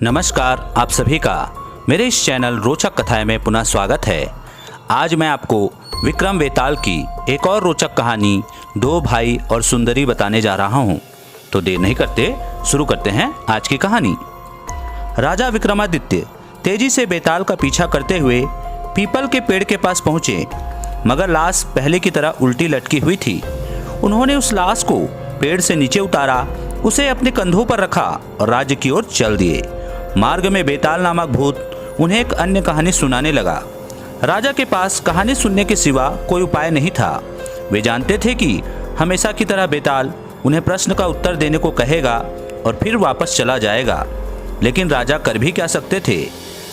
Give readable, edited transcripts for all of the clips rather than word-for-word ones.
नमस्कार, आप सभी का मेरे इस चैनल रोचक कथाएं में पुनः स्वागत है। आज मैं आपको विक्रम बेताल की एक और रोचक कहानी दो भाई और सुंदरी बताने जा रहा हूं। तो देर नहीं करते शुरू करते हैं आज की कहानी। राजा विक्रमादित्य तेजी से बेताल का पीछा करते हुए पीपल के पेड़ के पास पहुंचे, मगर लाश पहले की तरह उल्टी लटकी हुई थी। उन्होंने उस लाश को पेड़ से नीचे उतारा, उसे अपने कंधों पर रखा और राज्य की ओर चल दिए। मार्ग में बेताल नामक भूत उन्हें एक अन्य कहानी सुनाने लगा। राजा के पास कहानी सुनने के सिवा कोई उपाय नहीं था। वे जानते थे कि हमेशा की तरह बेताल उन्हें प्रश्न का उत्तर देने को कहेगा और फिर वापस चला जाएगा, लेकिन राजा कर भी क्या सकते थे।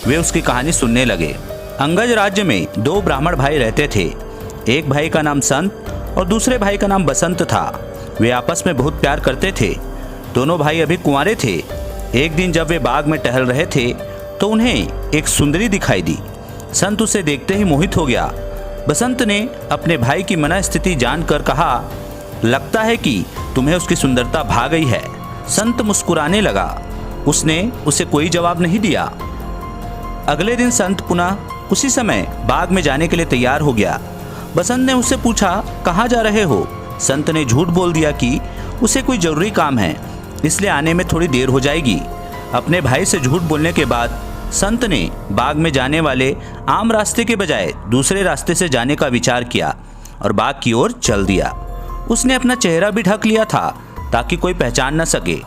वे उसकी कहानी सुनने लगे। अंगज राज्य में दो ब्राह्मण भाई रहते थे। एक भाई का नाम संत और दूसरे भाई का नाम बसंत था। वे आपस में बहुत प्यार करते थे। दोनों भाई अभी कुंवारे थे। एक दिन जब वे बाग में टहल रहे थे तो उन्हें एक सुंदरी दिखाई दी। संत उसे देखते ही मोहित हो गया। बसंत ने अपने भाई की मनस्थिति जानकर कहा, लगता है कि तुम्हें उसकी सुंदरता भा गई है। संत मुस्कुराने लगा। उसने उसे कोई जवाब नहीं दिया। अगले दिन संत पुनः उसी समय बाग में जाने के लिए तैयार हो गया। बसंत ने उससे पूछा, कहाँ जा रहे हो? संत ने झूठ बोल दिया कि उसे कोई जरूरी काम है, इसलिए आने में थोड़ी देर हो जाएगी। अपने भाई से झूठ बोलने के बाद संत ने बाग में जाने वाले आम रास्ते के बजाय दूसरे रास्ते से जाने का विचार किया और बाग की ओर चल दिया। उसने अपना चेहरा भी ढक लिया था ताकि कोई पहचान न सके।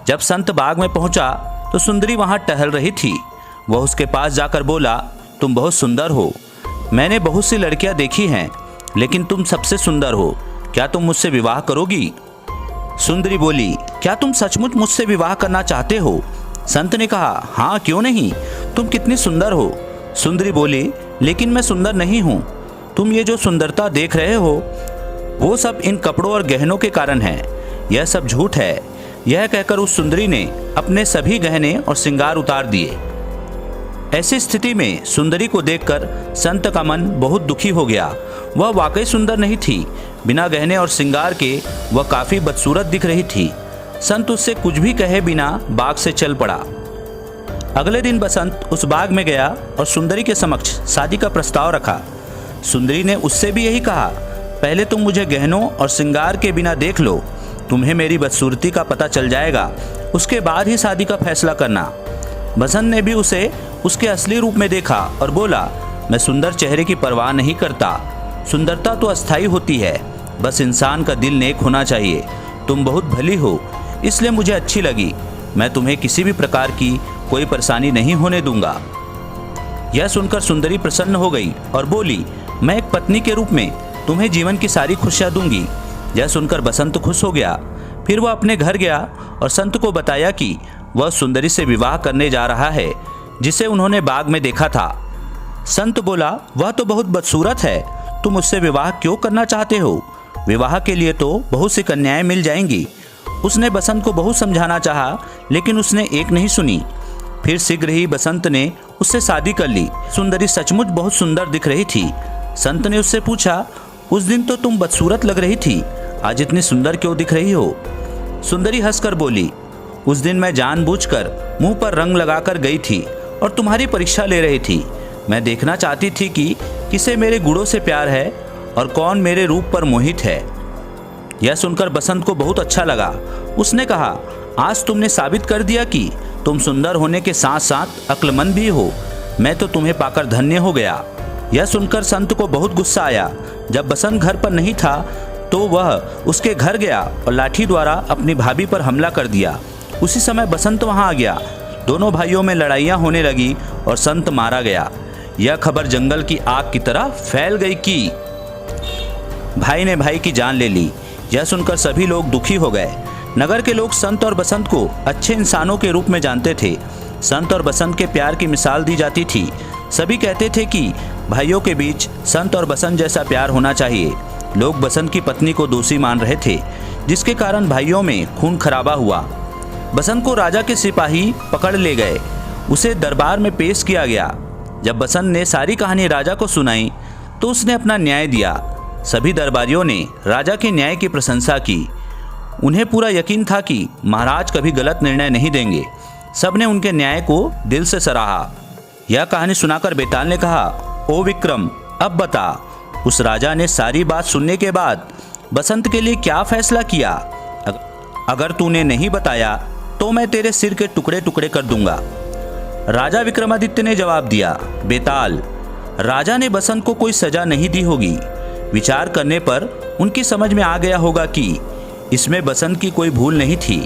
जब संत बाग में पहुंचा तो सुंदरी वहां टहल रही थी। वह उसके पास जाकर बोला, तुम बहुत सुंदर हो। मैंने बहुत सी लड़कियां देखी हैं, लेकिन तुम सबसे सुंदर हो। क्या तुम मुझसे विवाह करोगी? सुंदरी बोली, क्या तुम सचमुच मुझसे विवाह करना चाहते हो? संत ने कहा, हाँ, क्यों नहीं, तुम कितनी सुंदर हो। सुंदरी बोली, लेकिन मैं सुंदर नहीं हूँ। तुम ये जो सुंदरता देख रहे हो वो सब इन कपड़ों और गहनों के कारण है। यह सब झूठ है। यह कहकर उस सुंदरी ने अपने सभी गहने और श्रृंगार उतार दिए। ऐसी स्थिति में सुंदरी को देखकर संत का मन बहुत दुखी हो गया। वह वाकई सुंदर नहीं थी। बिना गहने और श्रृंगार के वह काफी बदसूरत दिख रही थी। संत उससे कुछ भी कहे बिना बाग से चल पड़ा। अगले दिन बसंत उस बाग में गया और सुंदरी के समक्ष शादी का प्रस्ताव रखा। सुंदरी ने उससे भी यही कहा, पहले तुम मुझे गहनों और श्रृंगार के बिना देख लो, तुम्हें मेरी बदसूरती का पता चल जाएगा, उसके बाद ही शादी का फैसला करना। बसंत ने भी उसे उसके असली रूप में देखा और बोला, मैं सुंदर चेहरे की परवाह नहीं करता। सुंदरता तो अस्थायी होती है, बस इंसान का दिल नेक होना चाहिए। तुम बहुत भली हो, इसलिए मुझे अच्छी लगी। मैं तुम्हें किसी भी प्रकार की कोई परेशानी नहीं होने दूंगा। यह सुनकर सुंदरी प्रसन्न हो गई और बोली, मैं एक पत्नी के रूप में तुम्हें जीवन की सारी खुशियां दूंगी। यह सुनकर बसंत खुश हो गया। फिर वह अपने घर गया और संत को बताया कि वह सुंदरी से विवाह करने जा रहा है जिसे उन्होंने बाग में देखा था। संत बोला, वह तो बहुत बदसूरत है, तुम उससे विवाह क्यों करना चाहते हो? विवाह के लिए तो बहुत सी कन्याएं मिल जाएंगी। उसने बसंत को बहुत समझाना चाहा, लेकिन उसने एक नहीं सुनी। फिर शीघ्र ही बसंत ने उससे शादी कर ली। सुंदरी सचमुच बहुत सुंदर दिख रही थी। संत ने उससे पूछा, उस दिन तो तुम बदसूरत लग रही थी, आज इतनी सुंदर क्यों दिख रही हो? सुंदरी हंसकर बोली, उस दिन मैं जानबूझकर मुंह पर रंग लगाकर गई थी और तुम्हारी परीक्षा ले रही थी। मैं देखना चाहती थी कि किसे मेरे गुणों से प्यार है और कौन मेरे रूप पर मोहित है। यह सुनकर बसंत को बहुत अच्छा लगा। उसने कहा, आज तुमने साबित कर दिया कि तुम सुंदर होने के साथ साथ अक्लमंद भी हो। मैं तो तुम्हें पाकर धन्य हो गया। यह सुनकर संत को बहुत गुस्सा आया। जब बसंत घर पर नहीं था तो वह उसके घर गया और लाठी द्वारा अपनी भाभी पर हमला कर दिया। उसी समय बसंत वहां आ गया। दोनों भाइयों में लड़ाइयाँ होने लगी और संत मारा गया। यह खबर जंगल की आग की तरह फैल गई कि भाई ने भाई की जान ले ली। यह सुनकर सभी लोग दुखी हो गए। नगर के लोग संत और बसंत को अच्छे इंसानों के रूप में जानते थे। संत और बसंत के प्यार की मिसाल दी जाती थी। सभी कहते थे कि भाइयों के बीच संत और बसंत जैसा प्यार होना चाहिए। लोग बसंत की पत्नी को दोषी मान रहे थे, जिसके कारण भाइयों में खून खराबा हुआ। बसंत को राजा के सिपाही पकड़ ले गए। उसे दरबार में पेश किया गया। जब बसंत ने सारी कहानी राजा को सुनाई तो उसने अपना न्याय दिया। सभी दरबारियों ने राजा के न्याय की प्रशंसा की। उन्हें पूरा यकीन था कि महाराज कभी गलत निर्णय नहीं देंगे। सबने उनके न्याय को दिल से सराहा। यह कहानी सुनाकर बेताल ने कहा, ओ विक्रम, अब बता, उस राजा ने सारी बात सुनने के बाद बसंत के लिए क्या फैसला किया? अगर तूने नहीं बताया तो मैं तेरे सिर के टुकड़े टुकड़े कर दूंगा। राजा विक्रमादित्य ने जवाब दिया, बेताल, राजा ने बसंत को कोई सजा नहीं दी होगी। विचार करने पर उनकी समझ में आ गया होगा कि इसमें बसंत की कोई भूल नहीं थी,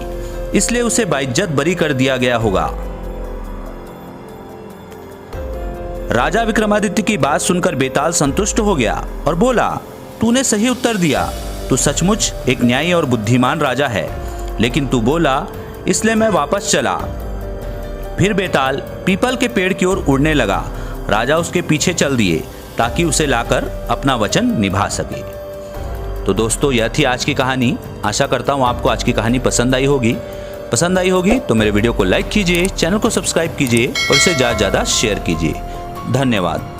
इसलिए उसे बाइज्जत बरी कर दिया गया होगा। राजा विक्रमादित्य की बात सुनकर बेताल संतुष्ट हो गया और बोला, तूने सही उत्तर दिया। तू सचमुच एक न्यायी और बुद्धिमान राजा है, लेकिन तू बोला इसलिए मैं वापस चला। फिर बेताल पीपल के पेड़ की ओर उड़ने लगा। राजा उसके पीछे चल दिए ताकि उसे लाकर अपना वचन निभा सके। तो दोस्तों, यह थी आज की कहानी। आशा करता हूँ आपको आज की कहानी पसंद आई होगी। पसंद आई होगी तो मेरे वीडियो को लाइक कीजिए, चैनल को सब्सक्राइब कीजिए और इसे ज़्यादा से ज़्यादा शेयर कीजिए। धन्यवाद।